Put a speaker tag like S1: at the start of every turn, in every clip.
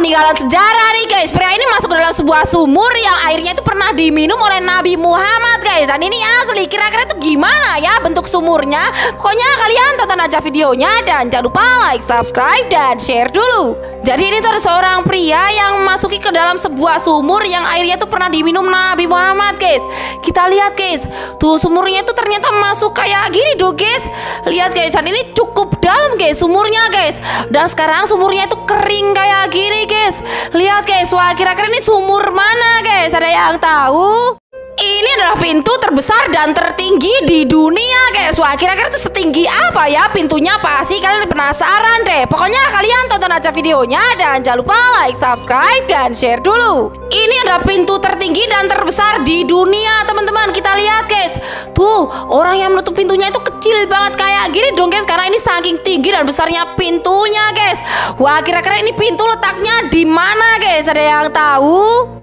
S1: peninggalan sejarah nih guys. Pria ini masuk ke dalam sebuah sumur yang airnya itu pernah diminum oleh Nabi Muhammad guys. Dan ini asli, kira-kira itu gimana ya bentuk sumurnya? Pokoknya kalian tonton aja videonya dan jangan lupa like, subscribe, dan share dulu. Jadi ini tuh ada seorang pria yang masuki ke dalam sebuah sumur yang airnya tuh pernah diminum Nabi Muhammad guys. Kita lihat guys, tuh sumurnya tuh ternyata masuk kayak gini tuh guys. Lihat guys, dan ini cukup dalam guys sumurnya guys. Dan sekarang sumurnya itu kering kayak gini guys. Lihat guys, wah kira-kira ini sumur mana guys? Ada yang tahu? Ini adalah pintu terbesar dan tertinggi di dunia guys. Wah kira-kira itu setinggi apa ya pintunya? Pasti kalian penasaran deh. Pokoknya kalian tonton aja videonya dan jangan lupa like, subscribe, dan share dulu. Ini adalah pintu tertinggi dan terbesar di dunia teman-teman. Kita lihat guys, tuh orang yang menutup pintunya itu kecil banget kayak gini dong guys, karena ini saking tinggi dan besarnya pintunya guys. Wah kira-kira ini pintu letaknya di mana guys? Ada yang tahu?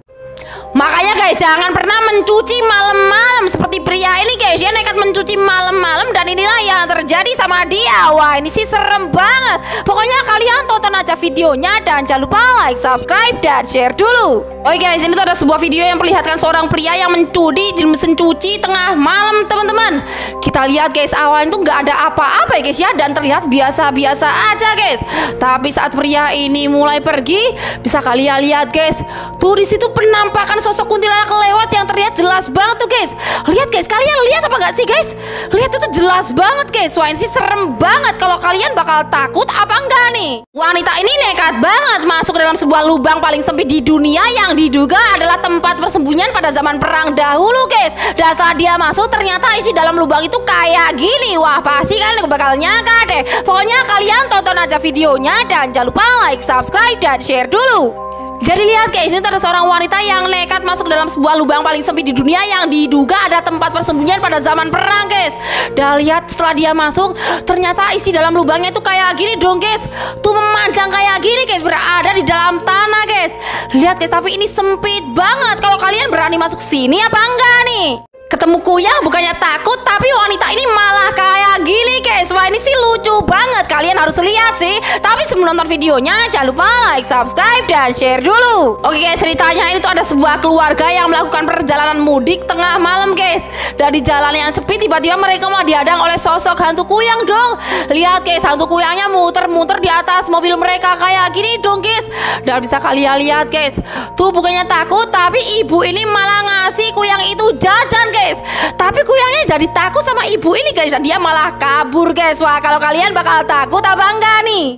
S1: Makanya guys, jangan pernah mencuci malam-malam seperti pria ini guys. Dia nekat mencuci malam-malam dan inilah yang terjadi sama dia. Wah ini sih serem banget. Pokoknya kalian tonton aja videonya dan jangan lupa like, subscribe, dan share dulu. Oke guys, ini tuh ada sebuah video yang memperlihatkan seorang pria yang mencuri di mesin cuci tengah malam teman-teman. Kita lihat guys, awalnya tuh nggak ada apa-apa ya guys ya, dan terlihat biasa-biasa aja guys. Tapi saat pria ini mulai pergi, bisa kalian lihat guys, tuh di situ penampakan sosok kuntilanak lewat yang terlihat jelas banget tuh guys. Lihat guys, kalian lihat apa nggak sih guys? Lihat itu jelas banget guys. Wah ini sih serem banget. Kalau kalian bakal takut apa enggak nih? Wanita ini nekat banget masuk ke dalam sebuah lubang paling sempit di dunia yang diduga adalah tempat persembunyian pada zaman perang dahulu guys. Dan saat dia masuk ternyata isi dalam lubang itu kayak gini. Wah pasti kalian bakal nyangka deh. Pokoknya kalian tonton aja videonya dan jangan lupa like, subscribe, dan share dulu. Jadi lihat guys, ini ada seorang wanita yang nekat masuk dalam sebuah lubang paling sempit di dunia yang diduga ada tempat persembunyian pada zaman perang guys. Dan lihat setelah dia masuk, ternyata isi dalam lubangnya itu kayak gini dong guys. Tuh memanjang kayak gini guys, berada di dalam tanah guys. Lihat guys, tapi ini sempit banget. Kalau kalian berani masuk sini apa enggak nih? Ketemu kuyang bukannya takut, tapi wanita ini malah kayak gini guys. Wah ini sih lucu banget, kalian harus lihat sih. Tapi sebelum nonton videonya jangan lupa like, subscribe, dan share dulu. Oke guys, ceritanya ini tuh ada sebuah keluarga yang melakukan perjalanan mudik tengah malam guys. Dan di jalan yang sepi tiba-tiba mereka malah dihadang oleh sosok hantu kuyang dong. Lihat guys, hantu kuyangnya muter-muter di atas mobil mereka kayak gini dong guys. Dan bisa kalian lihat guys, tuh bukannya takut, tapi ibu ini malah ngasih kuyang itu jajan guys. Tapi kuyangnya jadi takut sama ibu ini guys, dan dia malah kabur guys. Wah kalau kalian bakal takut apa enggak nih?